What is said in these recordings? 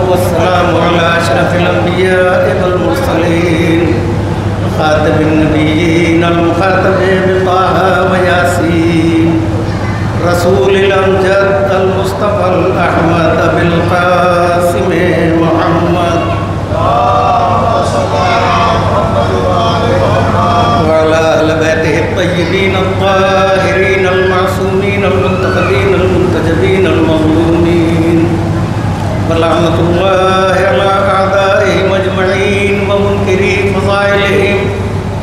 والسلام على أشرف الأنبياء والمرسلين خاتم النبيين المخاطب بطه وياسين رسول الأمجد المصطفى الأحمد بالقاسم محمد وعلى أهل بيته الطيبين الطاهرين المعصومين المنتخبين المنتجبين المظلومين ولعنة الله على أعدائهم أجمعين ومنكري فضائلهم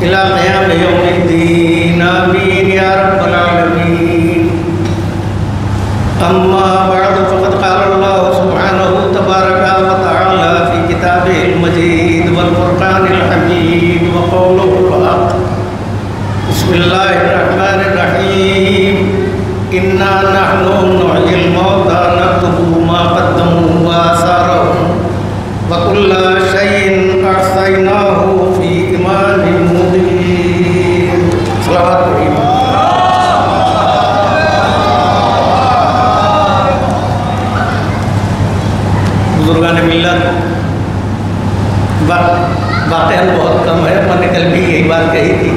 إلى قيام يوم الدين آمين يا رب العالمين. أما بعد فقد قال الله سبحانه تبارك وتعالى في كتابه المجيد والفرقان الحميد وقوله الحق بسم الله الرحمن الرحيم إنا نحن نحيي الموتى نكتب ما قدموا وآثارهم وكل شيء أحصيناه في إمام مبين. صلوات الإمام. بزرگان ملت واقعاً بہت کم ہے. میں نے کل بھی یہی بات کہی تھی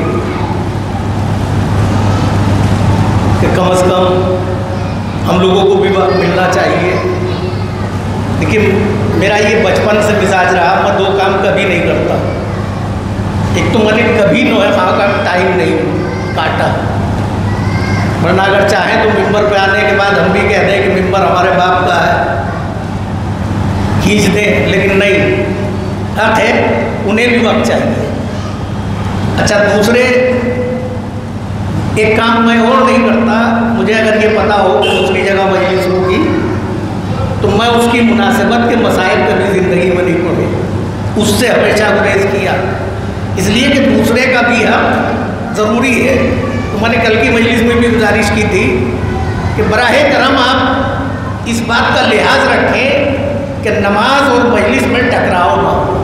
کہ کم از کم ہم لوگوں کو بھی وقت ملنا چاہیے. لیکن میرا یہ بچپن سے مزاج رہا, میں دو کام کبھی نہیں کرتا. ایک تو میں نے کبھی نوحہ خواہ کا ٹائم نہیں کاٹا, ورنہ اگر چاہیں تو ممبر پہ آنے کے بعد ہم بھی کہہ دیں کہ ممبر ہمارے باپ کا ہے, کھینچ دیں, لیکن نہیں, حق ہے انہیں بھی وقت چاہیے. اچھا, دوسرے ایک کام میں اور نہیں کرتا. مجھے اگر یہ پتا ہو کہ دوسری جگہ مجلس ہوگی تو میں اس کی مناسبت کے مسائل کبھی زندگی میں نہیں پڑے, اس سے ہمیشہ گریز کیا, اس لیے کہ دوسرے کا بھی حق ضروری ہے. تو میں نے کل کی مجلس میں بھی گزارش کی تھی کہ براہ کرم آپ اس بات کا لحاظ رکھیں کہ نماز اور مجلس میں ٹکراؤ نہ ہو.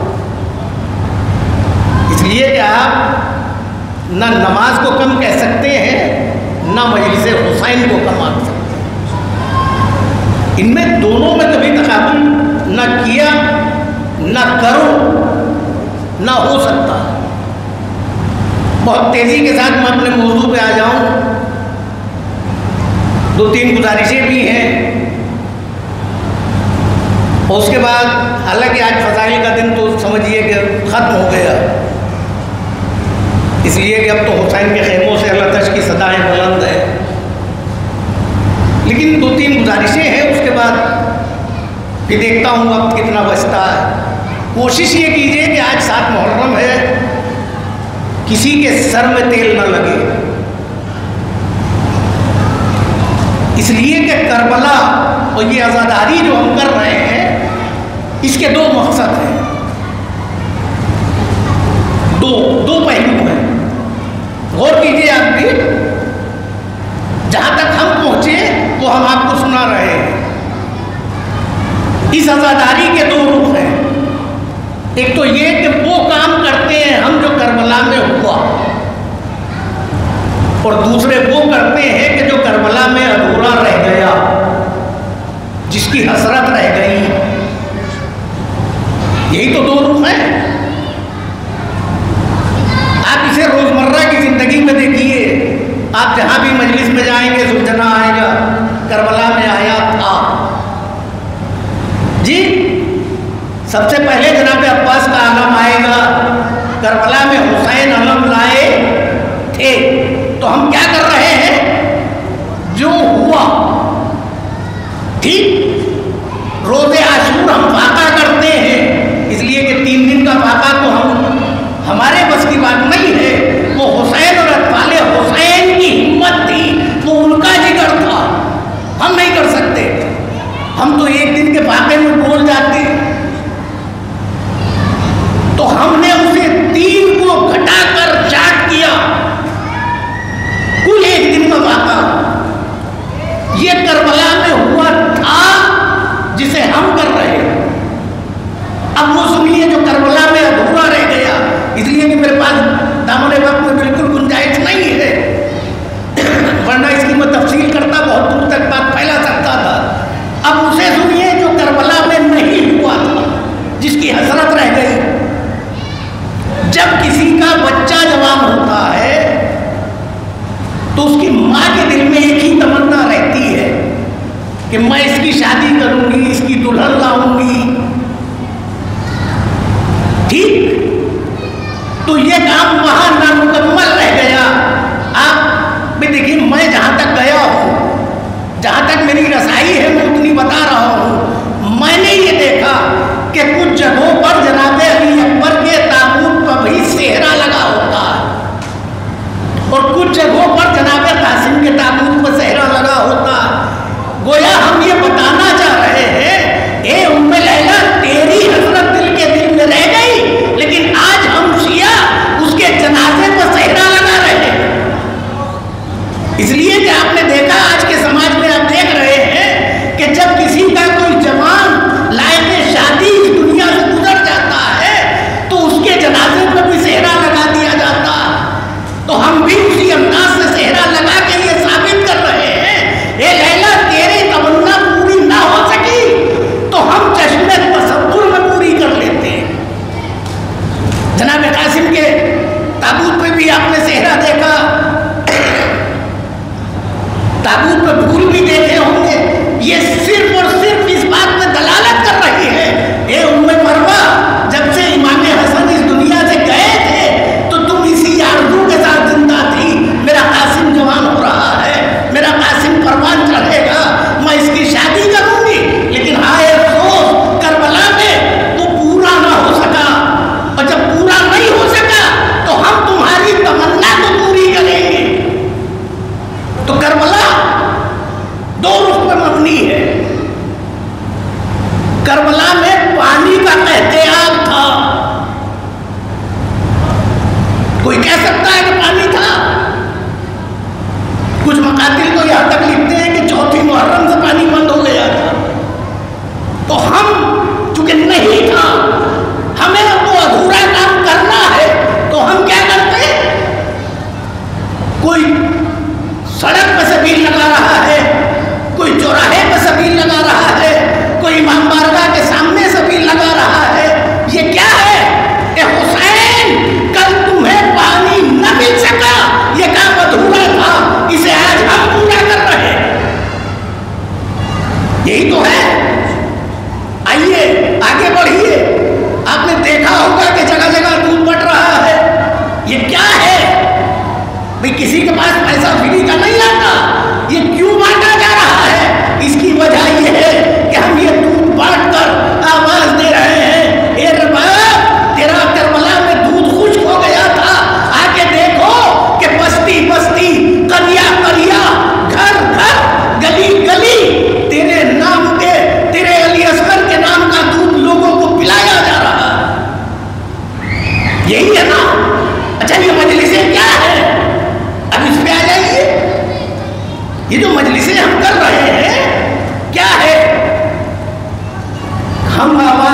اس لیے کہ آپ نہ نماز کو کم کہہ سکتے ہیں نہ مجلس حسین کو کم آن سکتے ہیں. ان میں دونوں میں کبھی تقابل نہ کیا نہ کرو نہ ہو سکتا. بہت تیزی کے ساتھ میں اپنے موضوع پہ آ جاؤں. دو تین گزارشیں بھی ہیں اور اس کے بعد, حالانکہ آج فضائل کا دن تو سمجھیے کہ ختم ہو گیا, اس لیے کہ اب تو حسین کے خیموں سے اللہ تش کی صدائیں بلند ہیں, لیکن دو تین گزارشیں ہیں. اس کے بعد پھر دیکھتا ہوں وقت کتنا بچتا ہے. کوشش یہ کیجئے کہ آج 7 محرم ہے, کسی کے سر میں تیل نہ لگے, اس لیے کہ کربلا اور یہ عزاداری جو ہم کر رہے ہیں اس کے 2 مقصد ہیں, دو پہلو ہیں. غور کیجئے آپ بھی, جہاں تک ہم پہنچے وہ ہم آپ کو سنا رہے ہیں. اس عزاداری کے 2 رخ ہیں. ایک تو یہ کہ وہ کام کرتے ہیں ہم جو کربلا میں ہوا, اور دوسرے وہ کرتے ہیں کہ جو کربلا میں ادھورا رہ گیا, جس کی حسرت رہ گئی. یہی تو 2 رخ ہیں. آپ اسے روزمرہ کی زندگی میں دیکھیے, آپ جہاں بھی مجلس میں جائیں گے سلجھنا آئے گا, کربلا میں آیا تھا جی, سب سے پہلے جناب عباس کا علم آئے گا, کربلا میں حسین علم لائے تھے. تو ہم کیا کر رہے ہیں, جو ہوا ٹھیک. روز عاشور ہم فاقہ کرتے ہیں, اس لیے کہ 3 دن کا فاقہ تو ہمارے بس کی بات نہیں ہے. وہ حسین اور اطفال حسین کی ہمت تھی, وہ ان کا جگر تھا, ہم نہیں کر سکتے. ہم تو 1 دن کے فاقے میں بول جاتے, تو ہم نے اسے 3 کو گھٹا کر چاٹ کیا. کل 1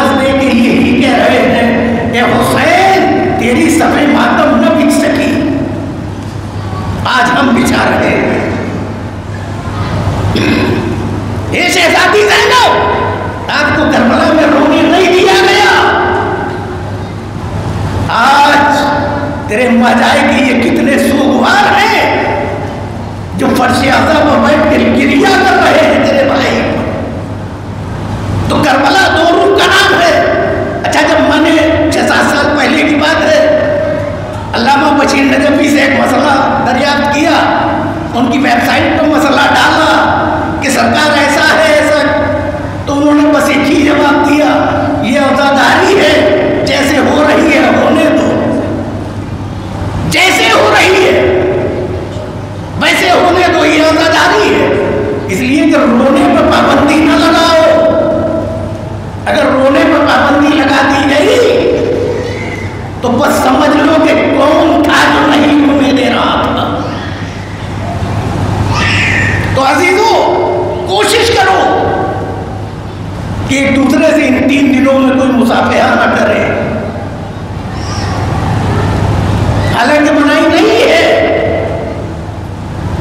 آواز دے کے یہی کہہ رہے ہیں، اے حسین تیری صفِ ماتم نہ بچ سکی، آج ہم بچھا رہے ہیں۔ اے شہزادی زینب، آپ کو کربلا میں رونے نہیں دیا گیا، آج تیرے ماجائے کے یہ کتنے سوگوار ہیں جو فرش عزا پر بیٹھ کے گریہ کر رہے ہیں تیرے بھائی پر۔ تو کربلا 2 روح کا نام ہے۔ اچھا، جب میں نے 6-7 سال پہلے کی بات ہے، علامہ بشیر نجفی سے ایک مسئلہ دریافت کیا، ان کی ویب سائٹ پر مسئلہ ڈالا کہ سرکار ایسا ہے ایسا، تو انہوں نے بس ایک ہی جواب دیا، یہ عزاداری ہے، جیسے ہو رہی ہے ہونے دو، جیسے ہو رہی ہے ویسے ہونے دو، یہ عزاداری ہے۔ اس لیے کہ رونے پر پابندی نہ لگاؤ، اگر رونے پر پابندی لگا دی گئی تو بس سمجھ لو کہ کون تھا جو نہیں رونے دے رہا تھا۔ تو عزیزو، کوشش کرو کہ ایک دوسرے سے ان 3 دنوں میں کوئی مصافحہ نہ کرے، حالانکہ منائی نہیں ہے،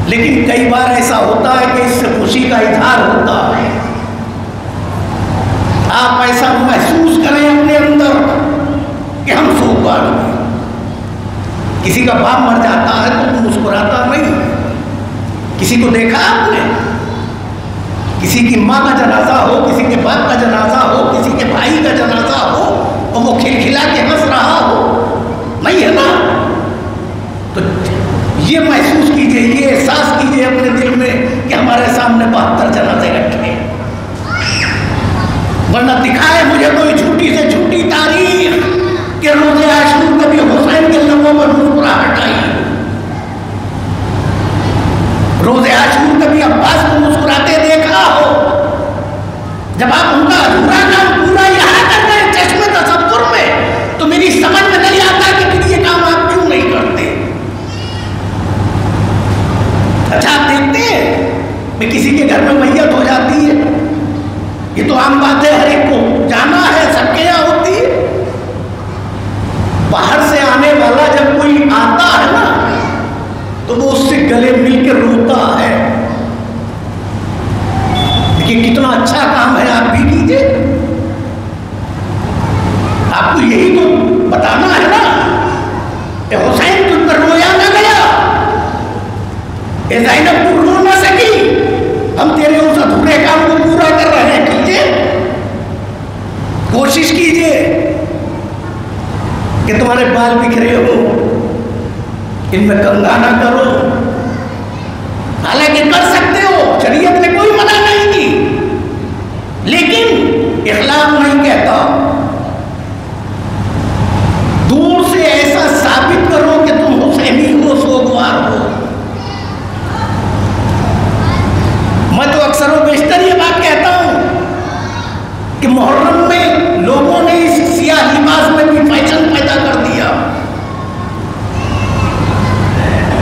لیکن کئی بار ایسا ہوتا ہے کہ اس سے خوشی کا اظہار ہوتا ہے۔ آپ ایسا محسوس کریں اپنے اندر کہ ہم سوگوار ہیں۔ کسی کا باپ مر جاتا ہے تو مسکراتا نہیں، کسی کو دیکھا آپ نے، کسی کی ماں کا جنازہ ہو، کسی کے باپ کا جنازہ ہو، کسی کے بھائی کا جنازہ ہو، اور وہ کھلکھلا کے ہنس رہا ہو، نہیں ہے نا؟ تو یہ محسوس کیجئے، یہ احساس کیجئے اپنے دل میں کہ ہمارے سامنے 72 جنازے رکھے ہیں، ورنہ دکھائے مجھے کوئی جھوٹی سے جھوٹی تاریخ کہ روزے عاشور کبھی حسین کے لبوں پر مسکراہٹ آئی، روزے عاشور کبھی عباس کو مسکراتے دیکھا ہو۔ جب آپ ان کا ادھورا کام پورا یہاں کرتے ہیں چشمے تصور میں، تو میری سمجھ میں نہیں آتا کہ پھر یہ کام آپ کیوں نہیں کرتے۔ اچھا، آپ دیکھتے ہیں کہ کسی کے گھر میں میت ہو جاتی ہے، یہ تو عام بات ہے، ہر ایک کو جانا ہے، سب کے یہاں ہوتی ہے۔ باہر سے آنے والا جب کوئی آتا ہے نا تو وہ اس سے گلے مل کے روتا ہے۔ دیکھیے کتنا اچھا کام ہے، آپ بھی کیجئے۔ آپ کو یہی تو بتانا ہے نا کہ حسین تم پر رویا نہ گیا، اے زینب تو رو نہ سکی، ہم تیرے اس ادھورے کام کو پورا کر رہے ہیں۔ کیجئے، کوشش کیجئے کہ تمہارے بال بکھرے ہو، ان میں کنگھا نہ کرو، حالانکہ کر سکتے ہو، شریعت نے کوئی منع نہیں کی، لیکن اخلاق نہیں کہتا۔ دور سے ایسا ثابت کرو کہ تم حسینی ہو، سوگوار ہو۔ میں تو اکثر و بیشتر یہ بات کہتا ہوں کہ محرم میں لوگوں نے اس سیاہ لباس میں بھی فیشن پیدا کر دیا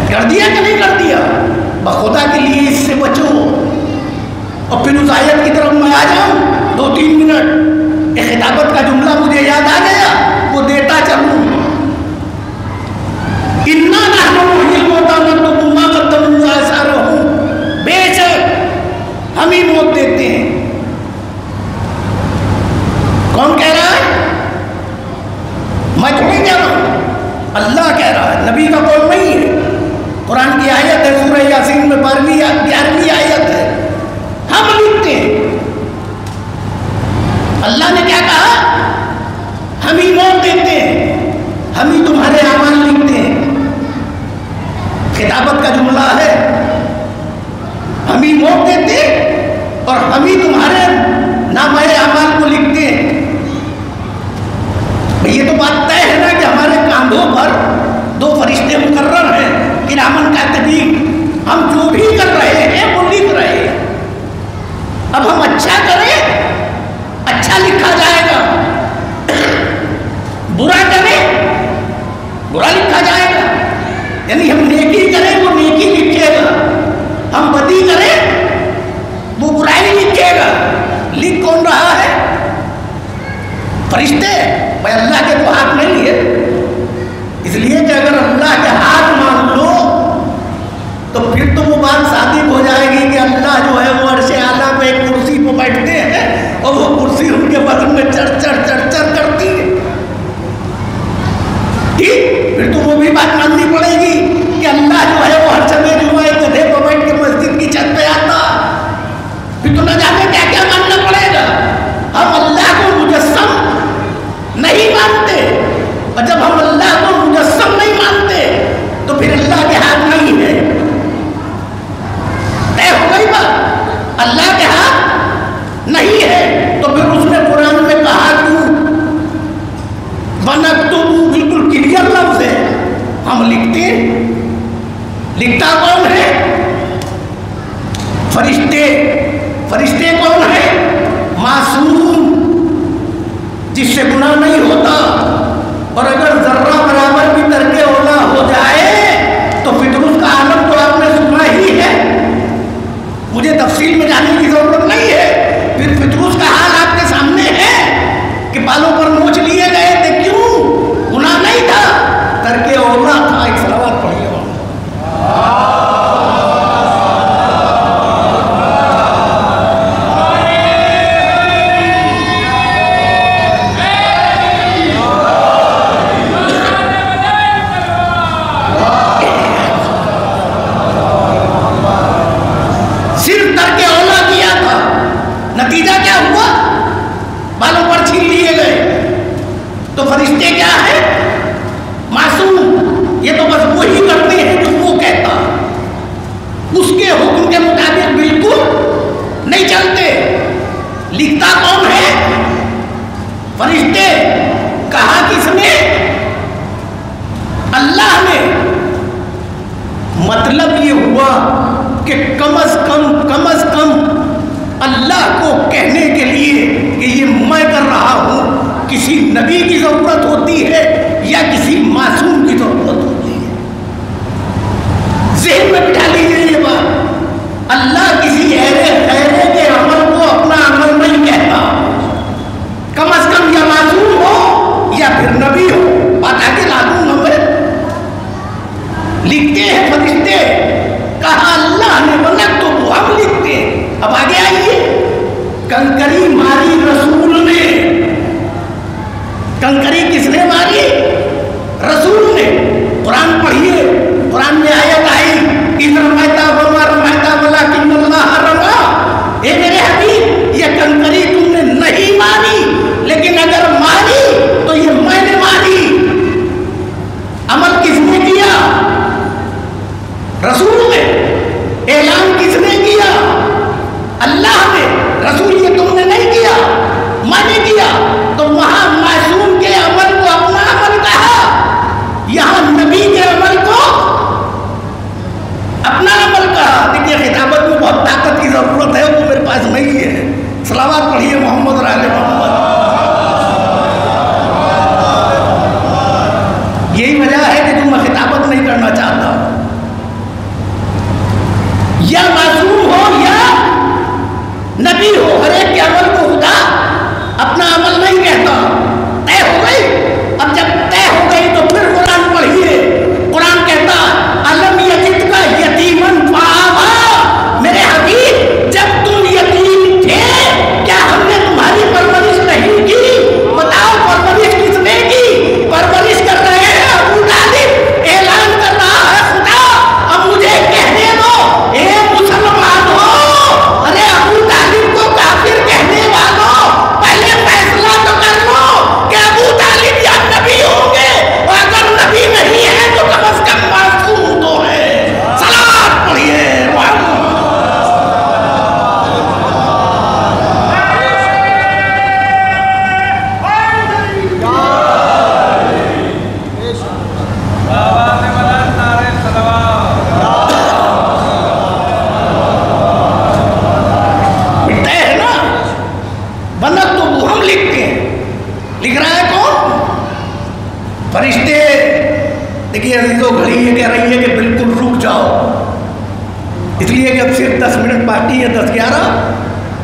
کہ نہیں کر دیا؟ بخدا کے لیے اس سے بچو۔ اور پھر اس آیت کی طرف میں آ جاؤں 2-3 منٹ، ایک خطابت کا جملہ مجھے یاد آ گیا، وہ دیتا چلوں۔ اِنَّا نَحْنُ نُحْيِي الْمَوْتَىٰ وَنَكْتُبُ مَا قَدَّمُوا وَآثَارَهُم، بے شک ہم ہی موت دیتے ہیں۔ کون کہہ رہا ہے؟ میں تھوڑی کہہ رہا ہوں، اللہ کہہ رہا ہے، نبی کا قول نہیں ہے۔ قرآن کی آیت ہے، سورہ یاسین میں 11ویں آیت ہے، ہم لکھتے ہیں۔ اللہ نے کیا کہا؟ ہم ہی موت دیتے ہیں، ہم ہی تمہارے اعمال لکھتے ہیں۔ خطابت کا جملہ ہے، ہم ہی موت دیتے اور ہم ہی تمہارے نامہ اعمال کو لکھتے ہیں۔ یہ تو بات طے ہے نا کہ ہمارے کاندھوں پر 2 فرشتے مقرر ہیں، کرامن کاتبین، ہم جو بھی کر رہے ہیں وہ لکھ رہے ہیں۔ اب ہم اچھا کریں، اچھا لکھا جائے فرشتے بھائی اللہ کے تو ہاتھ نہیں ہے، اس لیے کہ اگر اللہ کے ہاتھ مان لو تو پھر تو وہ بات ثابت ہو جائے گی کہ اللہ جو ہے وہ عرش اعلیٰ پہ ایک کرسی پہ بیٹھتے ہیں اور وہ کرسی ان کے بدن میں چڑھ چڑھ کرتی ہے، ٹھیک؟ پھر تو وہ بھی بات ماننی پڑے گی کہ اللہ جو ہے وہ ہر سمے جمعہ ایک گدھے پہ بیٹھ کے مسجد کی چھت پہ آتا، پھر تو نہ جانے کیا کیا ماننا پڑے گا۔ ہم اللہ کو مجسم نہیں مانتے، اور جب ہم اللہ کو مجسم نہیں مانتے تو پھر اللہ کے ہاتھ نہیں ہے، طے ہو گئی بات، اللہ کے ہاتھ نہیں ہے۔ تو پھر اس نے قرآن میں کہا کیوں؟ وَنَكْتُبُ، بالکل کلیئر لفظ ہے، ہم لکھتے ہیں۔ لکھتا کون ہے؟ فرشتے۔ فرشتے کون ہے؟ معصوم، جس سے گناہ نہیں ہوتا، اور اگر ذرہ برابر بھی ترک اولا ہو جائے تو فطرت کا عالم تو آپ نے سنا ہی ہے، مجھے تفصیل میں جانے کی ضرورت نہیں ہے۔ پھر فطرت کا حال آپ کے سامنے ہے کہ بالوں پر نوچ لیے گئے تھے، کیوں؟ گناہ نہیں تھا، ترک اولا تھا۔ ایک صلوات پڑھیے۔ نتیجہ کیا ہوا؟ بالوں پر چھین لیے گئے۔ تو فرشتے کیا ہے؟ معصوم، یہ تو بس وہی کرتے ہیں جو وہ کہتا، اس کے حکم کے مطابق بالکل نہیں چلتے۔ لکھتا کون ہے؟ فرشتے۔ کہا کس نے؟ اللہ نے۔ مطلب یہ ہوا کہ کم از کم اللہ کو کہنے کے لیے کہ یہ میں کر رہا ہوں کسی نبی کی ضرورت ہوتی ہے یا کسی معصوم کی ضرورت ہوتی ہے؟ ذہن میں بٹھا لیجیے یہ بات۔ اللہ کسی خیرے کے عمل کو اپنا عمل نہیں کہتا، کم از کم یا معصوم ہو یا پھر نبی ہو، بات آگے لا دوں گا میں۔ لکھتے ہیں فرشتے، کہا اللہ نے، ونک تو ہم لکھتے ہیں۔ اب آگے آئیے، کنکری ماری رسول نے۔ کنکری کس نے ماری؟ رسول نے۔ قرآن پڑھیے، قرآن میں آیت آئی، اِذْ رَمَيْتَ وَمَا رَمَيْتَ وَلَٰكِنَّ اللَّهَ رَمَىٰ۔ اے میرے حبیب، یہ کنکری تم نے نہیں ماری، لیکن اگر ماری تو یہ میں نے ماری۔ عمل کس نے کیا؟ رسول نے۔ اعلان کس نے کیا؟ اللہ نے۔ رسول یہ تم نے نہیں کیا، میں نے کیا۔ تو وہاں معصوم کے عمل کو اپنا عمل کہا، یہاں نبی کے عمل کو اپنا عمل کہا۔ دیکھیے خطابت میں بہت طاقت کی ضرورت ہے، وہ میرے پاس نہیں ہے۔ صلوات پڑھیے محمد اور آل محمد۔ یہی وجہ ہے کہ تم میں خطابت نہیں کرنا چاہتا، یا معصوم ہو یا نبی ہو، ہر ایک کے عمل کو خدا اپنا عمل نہیں کہتا۔ طے ہو گئی؟ اب جب طے ہو گئی تو پھر قرآن پڑھیے۔ قرآن کہتا الم یجدک یتیما فآویٰ، میرے حبیب جب تم یتیم تھے کیا ہم نے تمہاری پرورش نہیں کی؟ بتاؤ پرورش کس نے کی؟ پرورش کر رہے ہیں ابو طالب، اعلان کر رہا ہے خدا اب مجھے کہنے دو اے مسلمان ہو، ارے ابو طالب کو کافر کہنے والوں پہلے فیصلہ تو کر لو کہ ابو طالب یا نبی ہوں گے، اور اگر نبی نہیں ہے تو کم از کم معصوم تو ہے۔ صلوات پڑھیے۔ لکھ رہا ہے کون؟ فرشتے۔ دیکھیے عزیزو، گھڑی یہ کہہ رہی ہے کہ بالکل رک جاؤ، اس لیے کہ اب صرف 10 منٹ باقی ہے، 10-11،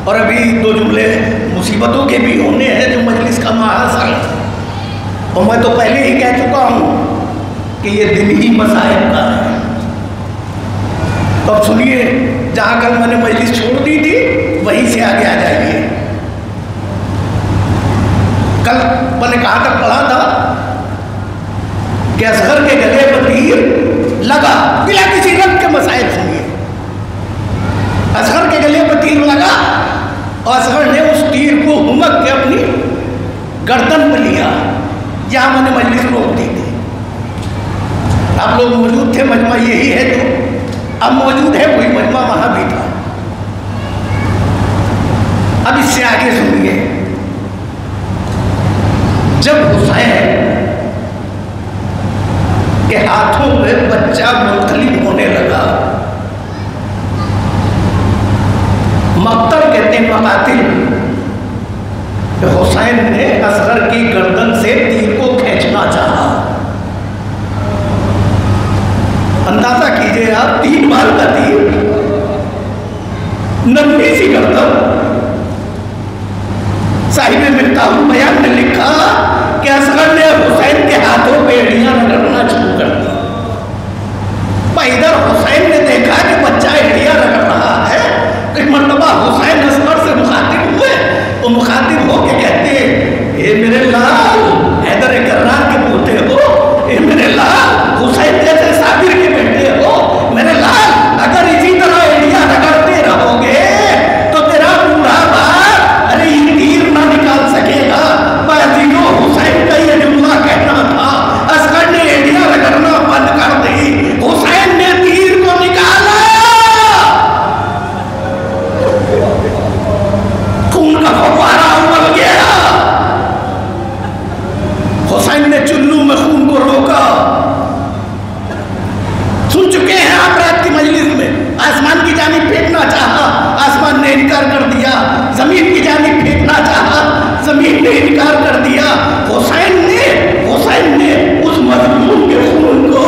اور ابھی 2 جملے مصیبتوں کے بھی ہونے ہیں جو مجلس کا ماحول اور میں تو پہلے ہی کہہ چکا ہوں کہ یہ دن ہی مصائب کا ہے. تو اب سنیے، جہاں کل میں نے مجلس چھوڑ دی تھی وہیں سے آگے آ جائیے. کل میں نے کہاں تک پڑھا تھا کہ اصغر کے گلے پر تیر لگا بلا کسی رب کے مسائل. سنیے، اصغر کے گلے پر تیر لگا اور اصغر نے اس تیر کو ہمک کے اپنی گردن پہ لیا. یہاں میں نے مجلس روک دی تھی. آپ لوگ موجود تھے، مجمع یہی ہے جو اب موجود ہے، وہی مجمع وہاں بھی تھا. اب اس سے آگے سنیے، جب حسین کے ہاتھوں میں بچہ منقلب ہونے لگا، مقتل کہتے ہیں مقاتل، کہ حسین نے اصغر کی گردن سے تیر کو کھینچنا چاہا. اندازہ کیجئے آپ، 3 بار کا تیر، ننھی سی گردن. صاحب مفتاح البیان نے لکھا کہ اصغر نے حسین کے ہاتھوں پہ ایڑیاں رگڑنا شروع کر دی. ادھر حسین نے دیکھا کہ بچہ ایڑیاں رگڑ رہا ہے. ایک مرتبہ حسین اصغر سے مخاطب ہوئے، وہ مخاطب ہو کے کہتے ہیں، اے میرے لال، حیدر کرار کے پوتے ہو، اے میرے لال، حسین جیسے صابر کے بیٹے ہو، میرے لال، اگر اسی طرح ایڑیاں رگڑتے رہو گے تو تیرا بوڑھا باپ ارے یہ تیر نہ نکال سکے گا. بازیو حسین کا یہ جملہ کہنا تھا. اصغر نے ایڑیاں رگڑنا بند کر دی، حسین نے تیر کو نکالا، خون کا فوارہ ابل گیا. حسین نے چلو میں خون کو روکا. سن چکے ہیں آپ رات کی مجلس میں، آسمان کی جانب پھینکنا چاہا، آسمان نے انکار کر دیا. زمین کی جانب پھینکنا چاہا، زمین نے انکار کر دیا. حسین نے اس مظلوم کے خون کو،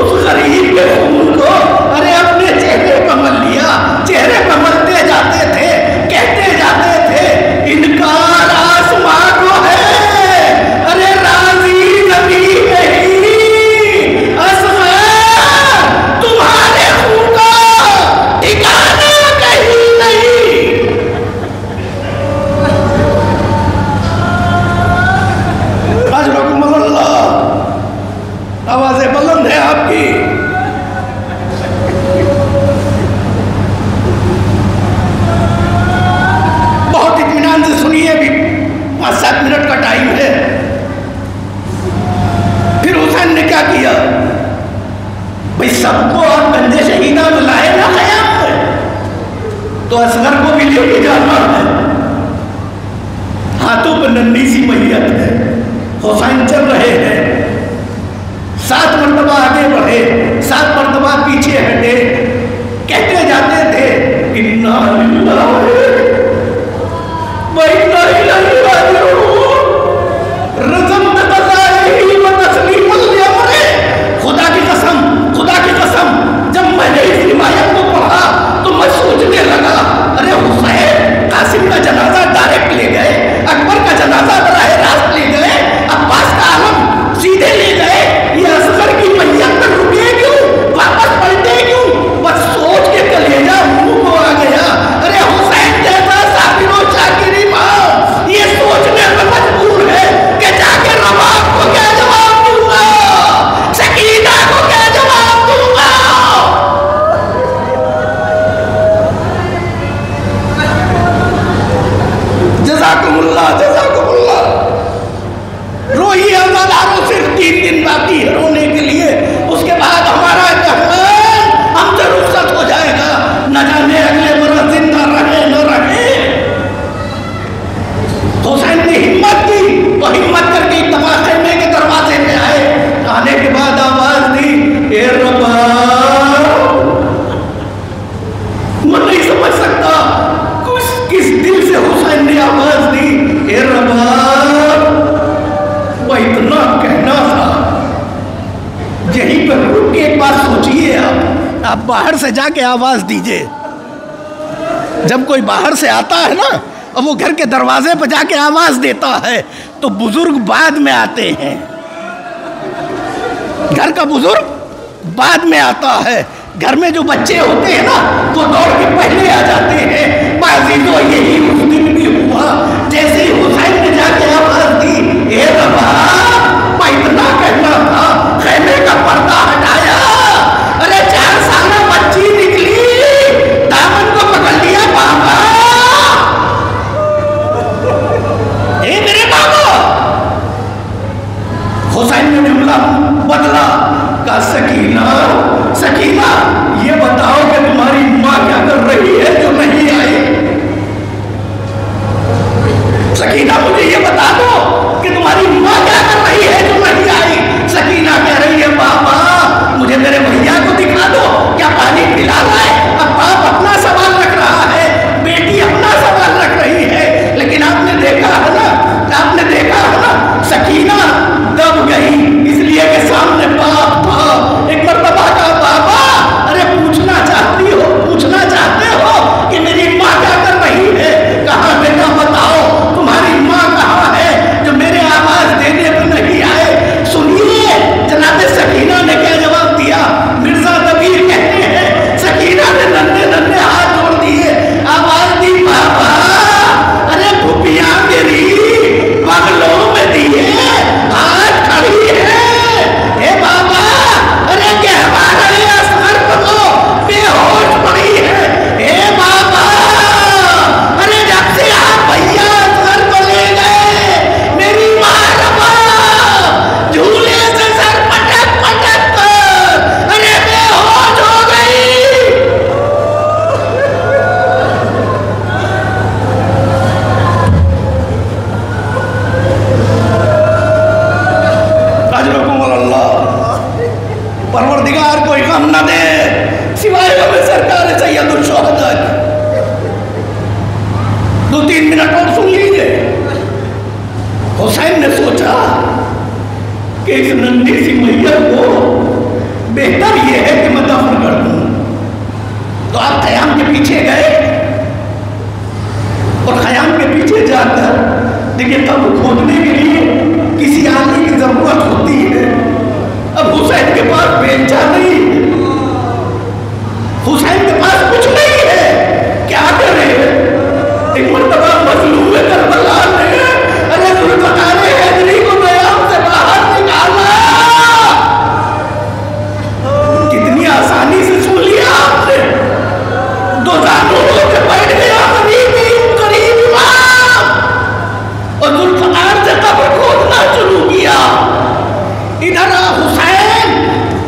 اس غریب کے خون کو ارے اپنے چہرے پر مل لیا. چہرے پر ملتے جاتے تھے، کہتے جاتے تھے، انکار آسمان کو ہے، ارے راضی نبی نہیں. اصغر تمہارے خون کا ٹھکانا کہیں نہیں. اجرکم اللہ. آوازیں بلند ہے آپ کی. بہت اطمینان سے سنیے، بھی 5-7 منٹ کا ٹائم ہے. پھر حسین نے کیا کیا؟ بھئی سب کو آپ گنجے شہیدہ میں لائے نہ خیام میں، تو اصغر کو بھی لے کے جانا ہے. ہاتھوں پہ ننھی سی میت ہے. حسین چل رہے ہیں، 7 مرتبہ آگے بڑھے، 7 مرتبہ پیچھے ہٹے. کہتے جاتے تھے، اِنَّا لِلَّهِ وَإِنَّا إِلَيْهِ رَاجِعُونَ. رزم بقضائه وتسلیم الامر. خدا کی قسم، خدا کی قسم، جب میں نے اس روایت کو پڑھا تو میں سوچنے لگا، ارے حسین قاسم کا جنازہ ڈائریکٹ لے گئے، اکبر کا جنازہ براہ راست لے گئے، عباس کا عالم سیدھے لے گئے، یہ اصغر کی میت پر رکے کیوں، واپس پلٹے کیوں؟ بس سوچ کے کلیجہ منہ کو آ گیا، ارے حسین جیسا صابر و شاکر امام یہ سوچنے میں مجبور ہے کہ جا کے رواق کو کیا جواب دوں گا، سکینہ کو کیا جواب دوں گا. جزاکم اللہ، جزاکم اللہ. روئیے ازاداروں، صرف 3 دن باقی ہے رونے کے لیے. اس کے بعد ہمارا جہان ہم سے رخصت ہو جائے گا. نہ جانے اگلے برس زندہ رہے نہ رہے. حسین نے ہمت کی، تو ہمت کر کے اتفاق خیمے کے دروازے پہ آئے. آنے کے بعد آواز دی، اے ربا. میں نہیں سمجھ سکتا کس دل سے حسین نے آواز دی، اے ربا. وہ اتنا کہنا تھا. یہیں پر رک کے ایک بات سوچئے، آپ باہر سے جا کے آواز دیجئے. جب کوئی باہر سے آتا ہے نا اور وہ گھر کے دروازے پہ جا کے آواز دیتا ہے تو بزرگ بعد میں آتے ہیں. گھر کا بزرگ بعد میں آتا ہے. گھر میں جو بچے ہوتے ہیں نا وہ دوڑ کے پہلے آ جاتے ہیں. بازیزو یہی اس دن بھی ہوا جیسے ہی حسین نے جا کے آواز دی اے ربا میں اتنا کہنا تھا خیمے کا پردہ ہٹایا. ارے 4 سالہ بچی نکلی دامن کو پکڑ لیا بابا. اے میرے بابا. حسین نے جملہ بدلا کہا سکینہ سکینہ یہ بتاؤ کہ تمہاری ماں کیا کر رہی ہے جو نہیں آئی. سکینہ مجھے یہ بتا دو کہ تمہاری ماں کیا کر رہی ہے جو نہیں آئی. سکینہ کہہ رہی ہے بابا مجھے میرے بھیا کو دکھا دو کیا پانی پلا رہا ہے. اب باپ اپنا سوال رکھ رہا ہے بیٹی اپنا سوال رکھ رہی ہے. لیکن آپ نے دیکھا ہے نا سکینہ دب گئی اس لیے کہ سامنے باپ تھا. ایک مرتبہ کا بابا ارے پوچھنا چاہتے ہو کہ میری ماں کیا کر رہی ہے. کہاں بیٹا بتاؤ تمہاری ماں کہاں ہے جو میرے آواز دینے پہ نہیں آئے. سنیے جناب سکینہ نے کیا جواب دیا. مرزا دبیر کہتے ہیں سکینہ نے ننھے ہاتھ جوڑ دیے آواز دی بابا ارے پھوپھیاں میری بغلوں میں دیے آج کھڑی ہے. اے بابا ارے کہوا رہے اصغر کو بے ہوش پڑی ہے. اے بابا ارے جب سے آپ بھیا اصغر کو لے گئے میری ماں ربا جھولے سے سر پٹک کر ارے بے ہوش ہو گئی. پروردگار کوئی غم نہ دے سوائے غم سرکار سید الشہداء. 2-3 منٹ اور سن لیجئے. حسین نے سوچا کہ اس ننھی سی میت کو بہتر یہ ہے کہ میں دفن کر دوں. تو آپ خیام کے پیچھے گئے اور خیام کے پیچھے جا کر دیکھیں قبر کھودنے کے لیے کسی آدمی کی ضرورت ہوتی ہے. اب حسین کے پاس بیلچہ نہیں, حسین کے پاس کچھ نہیں ہے, کیا کرے. ایک مرتبہ مظلوم کربلا نے ارے ذوالفقار حیدری کو میدان سے باہر نکالا. کتنی آسانی سے سن لیا آپ نے. 2 زانوں سے بیٹھ گیا قریب امام اور ذوالفقار سے قبر کھودنا شروع کیا. ادھر حسین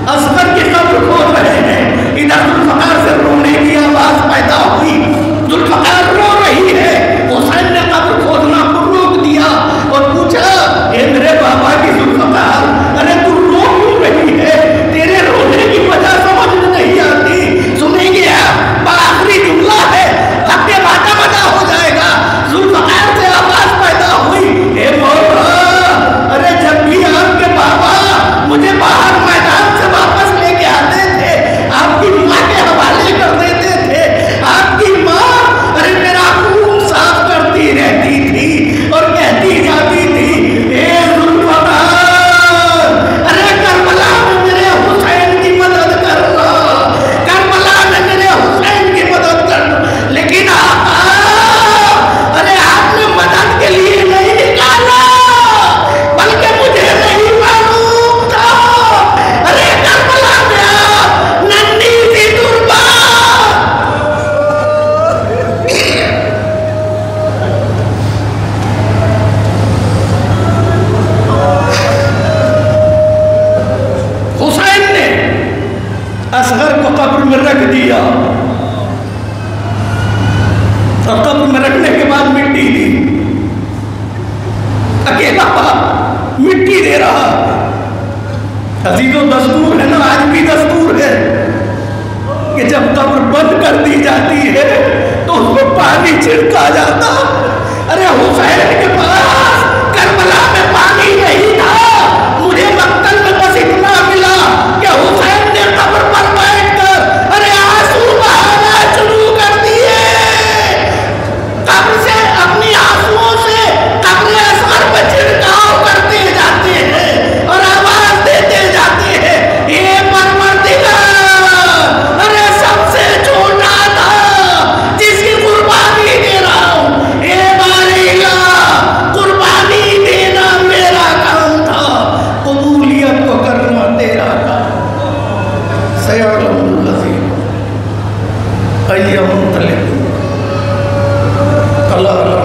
اصغر کی قبر کھود رہے ہیں, ادھر ذوالفقار سے رونے کی آواز پیدا ہوئی. ذوالفقار رو رہی ہے. حسین نے قبر کھودنا روک دیا اور پوچھا اے میرے بابا کی ذوالفقار ارے تو رو کیوں رہی ہے. تیرے رونے کی وجہ سمجھ میں نہیں آتی. سنیں گے آپ آخری جملہ ہے حق ماتا مدا ہو جائے گا. ذوالفقار سے آواز پیدا ہوئی اے مولا ارے جب بھی آپ کے بابا مجھے باہر میدان سے واپس لے کے آتے تھے آپ کی ماں کے حوالے کر دیتے تھے. آپ کی ماں ارے میرا خون صاف کرتی رہتی تھی اور کہتی جاتی تھی اے ذوالفقار ارے کربلا میں میرے حسین کی مدد کرنا, کربلا میں میرے حسین کی مدد کرنا. لیکن ارے آپ نے مدد کے لیے نہیں نکالا بلکہ مجھے نہیں معلوم تھا. ارے کربلا میں آپ ننھی سی دربا حسین نے اصغر کو قبر میں رکھ دیا اور قبر میں رکھنے کے بعد مٹی دی. اکیلا باپ مٹی دے رہا. عزیزوں دستور ہے نا, آج بھی دستور ہے کہ جب قبر بند کر دی جاتی ہے تو اس کو پانی چھڑکا جاتا. ارے حسین کے پاس کربلا میں پانی نہیں تھا. مجھے مقتل میں بس اتنا ملا کہ حسین نے قبر پر بیٹھ کر ارے آنسو بہانا شروع کر دیے. قبر سے اپنے فسيعلم الذين أي منقلب. اللہ